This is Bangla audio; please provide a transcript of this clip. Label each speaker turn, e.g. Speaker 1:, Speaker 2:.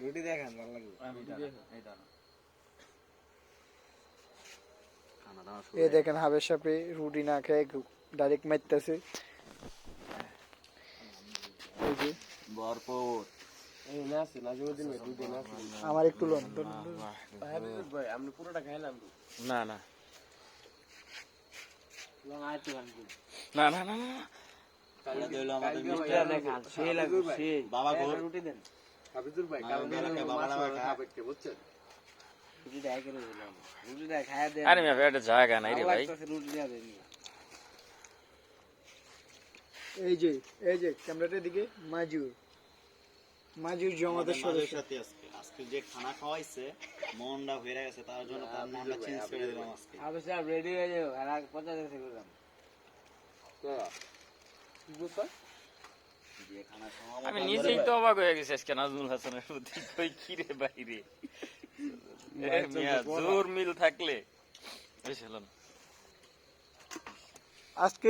Speaker 1: রুটি দেখান ভালো লাগবে।
Speaker 2: এই দেখেন হাবের সাপে রুটি না খেয়ে ডাইরেক্ট মারতেছে। এই যে
Speaker 3: ভরপুর।
Speaker 1: এই না আছে নাজিমুদ্দিন ভাই দুধে না আছে।
Speaker 2: আমার একটু লোন
Speaker 1: ভাই আপনি পুরোটা খাইলাম তো।
Speaker 3: না না
Speaker 1: লং আইতে ভাঙবো।
Speaker 3: না না না না
Speaker 1: কালকে
Speaker 3: দিলো আমাদের
Speaker 1: কালকে
Speaker 3: মিষ্টি
Speaker 1: ভাই
Speaker 3: আর
Speaker 1: দেখান সেই লাগবে সেই।
Speaker 3: বাবা
Speaker 1: একটা
Speaker 3: ঘোর।
Speaker 1: রুটি দেন। হাফিজুর ভাই
Speaker 3: না,
Speaker 1: কালকে
Speaker 3: ওদেরকে বাবা
Speaker 1: মাছ
Speaker 3: না
Speaker 1: মাংস
Speaker 3: খায়।
Speaker 1: খাবেন কে বুঝছেন? রুটিটা একে দিলাম। রুটিটা খায়া দেন।
Speaker 3: আরে মিয়া এটা জায়গা নাই রে ভাই।
Speaker 1: রুটি দেয়া দেন।
Speaker 2: এই যে ক্যামেরাটার দিকে মাজুর জমাতের সদস্য।
Speaker 3: আজকে যে খানা খাওয়াইছে মনটা ভরে গেছে, তার জন্য তার নামটা চেঞ্জ করে দিলাম আজকে।
Speaker 1: আবে স্যার রেডি হয়ে যাও আর 50 সেকেন্ড কি বলছ?
Speaker 3: যে খানা খাওয়া
Speaker 4: আমি নিজেই তো অবাক হয়ে গেছি আজকে নাজমুল হাসানের প্রতি। কই কি রে বাইরে মিয়া জোর মিল থাকলে
Speaker 2: আজকে